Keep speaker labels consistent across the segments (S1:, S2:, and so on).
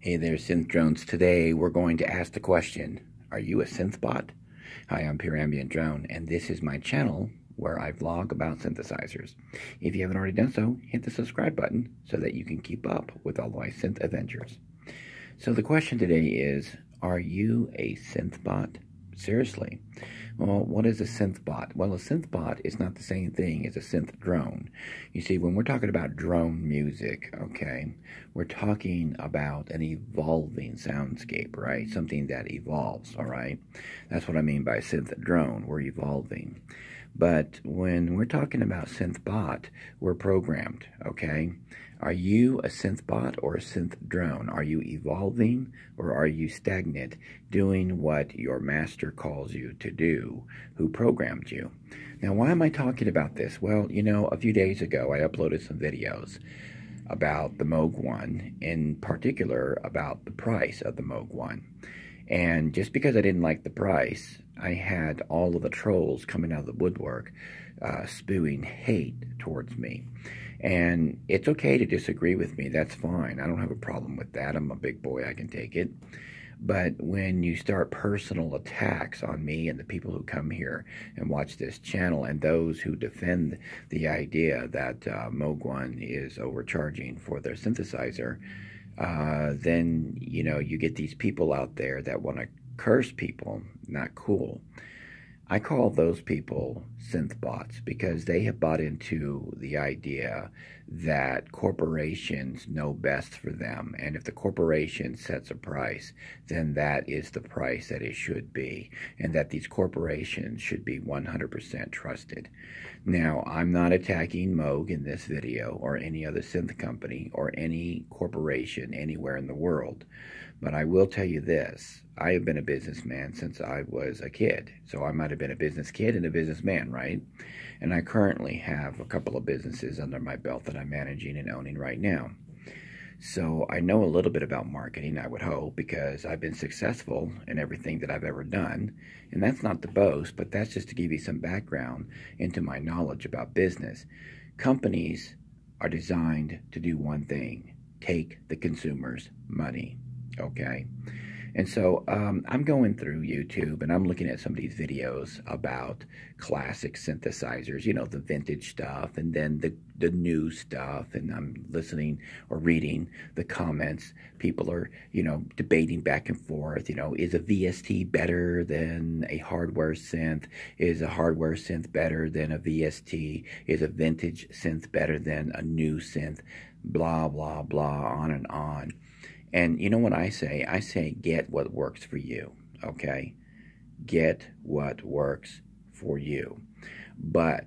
S1: Hey there, Synth Drones. Today we're going to ask the question, are you a synth bot? Hi, I'm Pure Ambient Drone, and this is my channel where I vlog about synthesizers. If you haven't already done so, hit the subscribe button so that you can keep up with all my synth adventures. So the question today is, are you a synth bot? Seriously. Well, what is a synth bot? Well, a synth bot is not the same thing as a synth drone. You see, when we're talking about drone music, okay, we're talking about an evolving soundscape, right? Something that evolves, all right? That's what I mean by synth drone. We're evolving. But when we're talking about synth bot, we're programmed, okay? Are you a synth bot or a synth drone? Are you evolving or are you stagnant, doing what your master calls you to do, who programmed you? Now, why am I talking about this? Well, you know, a few days ago, I uploaded some videos about the Moog one, in particular about the price of the Moog one. And just because I didn't like the price, I had all of the trolls coming out of the woodwork spewing hate towards me. And it's okay to disagree with me. That's fine. I don't have a problem with that. I'm a big boy. I can take it. But when you start personal attacks on me and the people who come here and watch this channel and those who defend the idea that Moog One is overcharging for their synthesizer, then, you know, you get these people out there that want to curse people. Not cool. I call those people synth bots because they have bought into the idea that corporations know best for them. And if the corporation sets a price, then that is the price that it should be. And that these corporations should be 100% trusted. Now, I'm not attacking Moog in this video or any other synth company or any corporation anywhere in the world. But I will tell you this, I have been a businessman since I was a kid. So I might have been a business kid and a businessman, right? And I currently have a couple of businesses under my belt that I'm managing and owning right now. So I know a little bit about marketing, I would hope, because I've been successful in everything that I've ever done. And that's not to boast, but that's just to give you some background into my knowledge about business. Companies are designed to do one thing, take the consumer's money. Okay, and so I'm going through YouTube and I'm looking at some of these videos about classic synthesizers, you know, the vintage stuff, and then the new stuff, and I'm listening or reading the comments. People are, you know, debating back and forth, you know, is a VST better than a hardware synth? Is a hardware synth better than a VST? Is a vintage synth better than a new synth? Blah, blah, blah, on and on. And you know what I say? I say get what works for you, okay? Get what works for you. But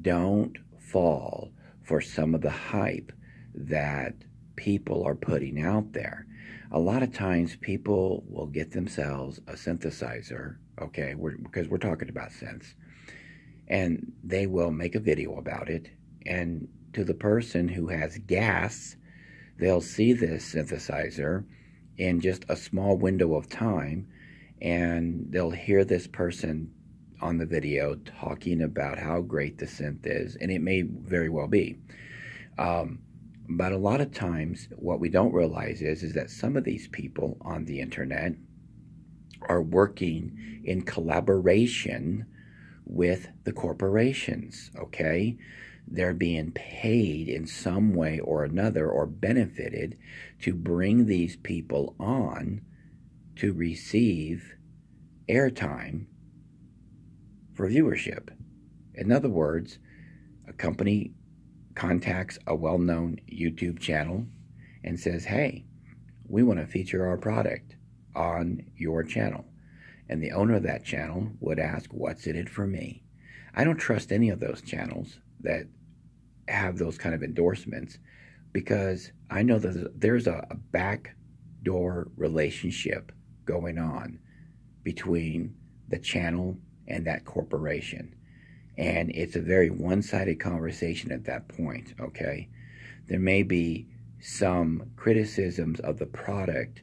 S1: don't fall for some of the hype that people are putting out there. A lot of times people will get themselves a synthesizer, okay, because we're talking about synths, and they will make a video about it, and to the person who has gas, they'll see this synthesizer in just a small window of time, and they'll hear this person on the video talking about how great the synth is, and it may very well be. But a lot of times, what we don't realize is that some of these people on the internet are working in collaboration with the corporations, okay? They're being paid in some way or another or benefited to bring these people on to receive airtime for viewership. In other words, a company contacts a well-known YouTube channel and says, hey, we want to feature our product on your channel. And the owner of that channel would ask, what's in it for me? I don't trust any of those channels that have those kind of endorsements, because I know that there's a backdoor relationship going on between the channel and that corporation. And it's a very one-sided conversation at that point, okay? There may be some criticisms of the product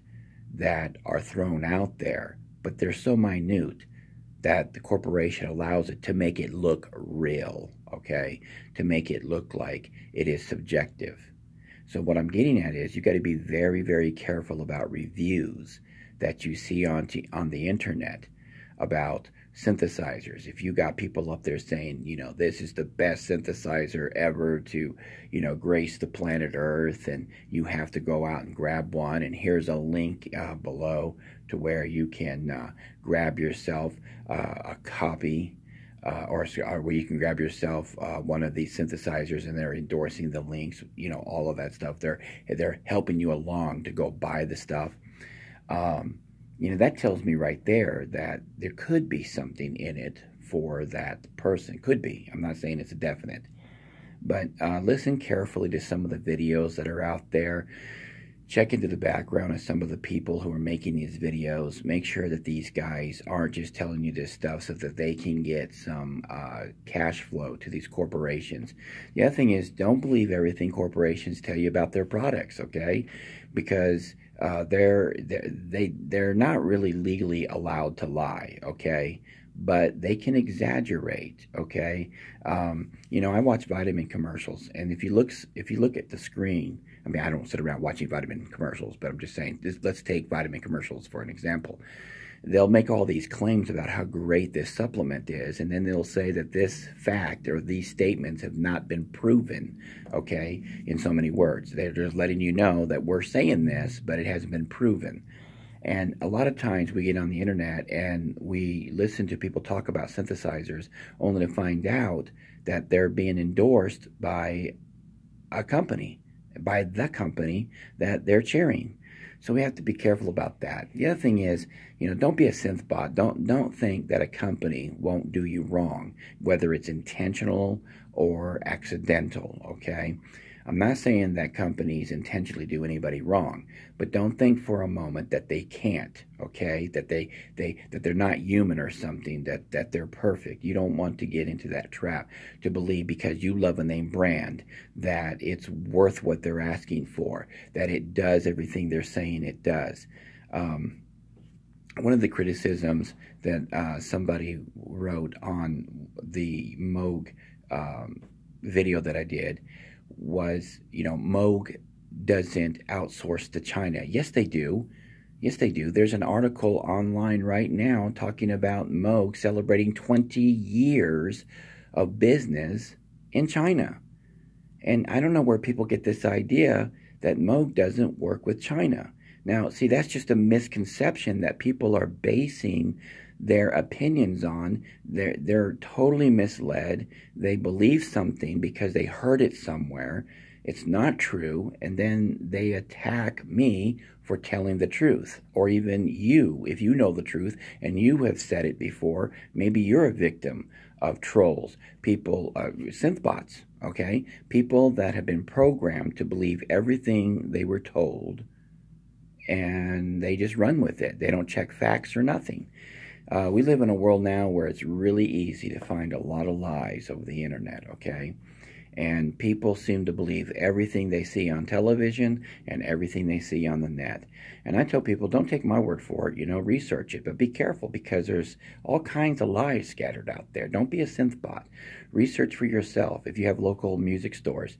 S1: that are thrown out there, but they're so minute that the corporation allows it to make it look real, okay? To make it look like it is subjective. So what I'm getting at is you got to be very, very careful about reviews that you see on the internet about synthesizers. If you got people up there saying, you know, this is the best synthesizer ever to, you know, grace the planet Earth, and you have to go out and grab one, and here's a link below to where you can grab yourself a copy or where you can grab yourself one of these synthesizers, and they're endorsing the links, you know, all of that stuff. They're helping you along to go buy the stuff. You know, that tells me right there that there could be something in it for that person. Could be. I'm not saying it's a definite. But listen carefully to some of the videos that are out there. Check into the background of some of the people who are making these videos. Make sure that these guys aren't just telling you this stuff so that they can get some cash flow to these corporations. The other thing is, don't believe everything corporations tell you about their products, okay? Because they're not really legally allowed to lie, okay? But they can exaggerate, okay? You know, I watch vitamin commercials, and if you look at the screen, I mean, I don't sit around watching vitamin commercials, but I'm just saying, let's take vitamin commercials for an example. They'll make all these claims about how great this supplement is, and then they'll say that this fact or these statements have not been proven, okay, in so many words. They're just letting you know that we're saying this, but it hasn't been proven. And a lot of times we get on the internet and we listen to people talk about synthesizers only to find out that they're being endorsed by a company, by the company that they're cheering. So we have to be careful about that. The other thing is, you know, don't be a synth bot. Don't think that a company won't do you wrong, whether it's intentional or accidental, okay? I'm not saying that companies intentionally do anybody wrong, but don't think for a moment that they can't, okay? That they're not human or something, that they're perfect. You don't want to get into that trap to believe because you love a name brand that it's worth what they're asking for, that it does everything they're saying it does. One of the criticisms that somebody wrote on the Moog video that I did was, you know, Moog doesn't outsource to China. Yes, they do. Yes, they do. There's an article online right now talking about Moog celebrating 20 years of business in China. And I don't know where people get this idea that Moog doesn't work with China. Now, see, that's just a misconception that people are basing their opinions on. They're totally misled. They believe something because they heard it somewhere. It's not true, and then they attack me for telling the truth, or even you, if you know the truth and you have said it before. Maybe you're a victim of trolls, people, synth bots, okay? People that have been programmed to believe everything they were told, and they just run with it. They don't check facts or nothing. We live in a world now where it's really easy to find a lot of lies over the internet, okay? And people seem to believe everything they see on television and everything they see on the net. And I tell people, don't take my word for it, you know, research it, but be careful because there's all kinds of lies scattered out there. Don't be a synth bot. Research for yourself. If you have local music stores,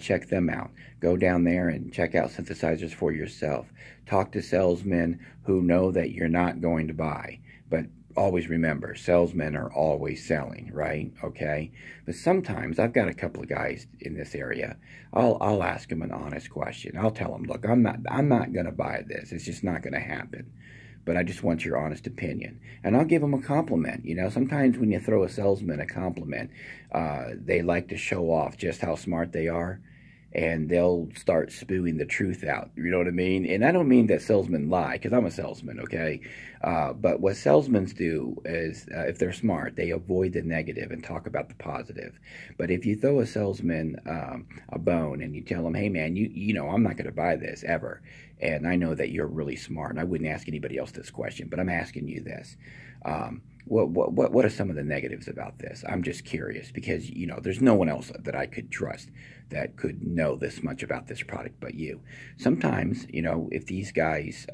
S1: check them out. Go down there and check out synthesizers for yourself. Talk to salesmen who know that you're not going to buy. But always remember, salesmen are always selling, right? Okay? But sometimes, I've got a couple of guys in this area, I'll ask them an honest question. I'll tell them, look, I'm not going to buy this. It's just not going to happen. But I just want your honest opinion. And I'll give them a compliment. You know, sometimes when you throw a salesman a compliment, they like to show off just how smart they are. And they'll start spewing the truth out. You know what I mean? And I don't mean that salesmen lie, because I'm a salesman, okay? But what salesmen do is, if they're smart, they avoid the negative and talk about the positive. But if you throw a salesman a bone and you tell him, hey man, you know, I'm not going to buy this ever. And I know that you're really smart, and I wouldn't ask anybody else this question, but I'm asking you this. What are some of the negatives about this? I'm just curious because, you know, there's no one else that I could trust that could know this much about this product but you. Sometimes, you know, if these guys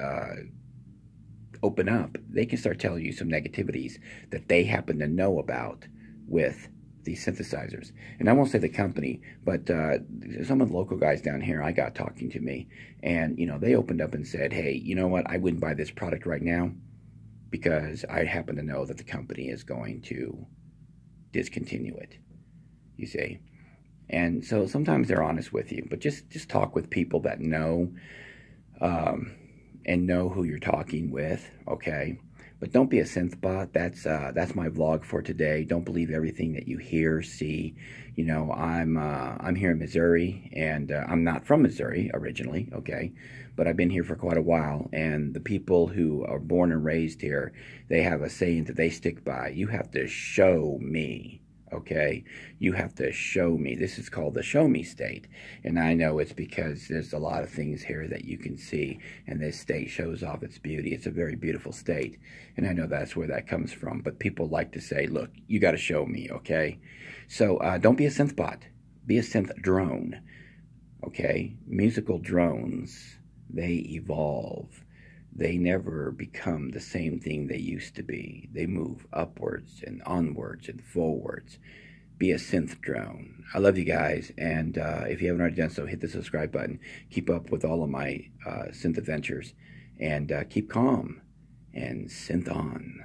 S1: open up, they can start telling you some negativities that they happen to know about with these synthesizers. And I won't say the company, but some of the local guys down here I got talking to me, and they opened up and said, hey, you know what, I wouldn't buy this product right now because I happen to know that the company is going to discontinue it, you see. And so sometimes they're honest with you, but just talk with people that know, and know who you're talking with, okay? But don't be a synth bot. That's my vlog for today. Don't believe everything that you hear, see. I'm here in Missouri, and I'm not from Missouri originally, okay? But I've been here for quite a while, and the people who are born and raised here, they have a saying that they stick by. You have to show me. Okay, you have to show me. This is called the show me state. And I know it's because there's a lot of things here that you can see, and this state shows off its beauty. It's a very beautiful state, and I know that's where that comes from. But people like to say, look, you got to show me, okay? So don't be a synth bot. Be a synth drone, okay? Musical drones, they evolve. They never become the same thing they used to be. They move upwards and onwards and forwards. Be a synth drone. I love you guys, and if you haven't already done so, hit the subscribe button. Keep up with all of my synth adventures, and keep calm and synth on.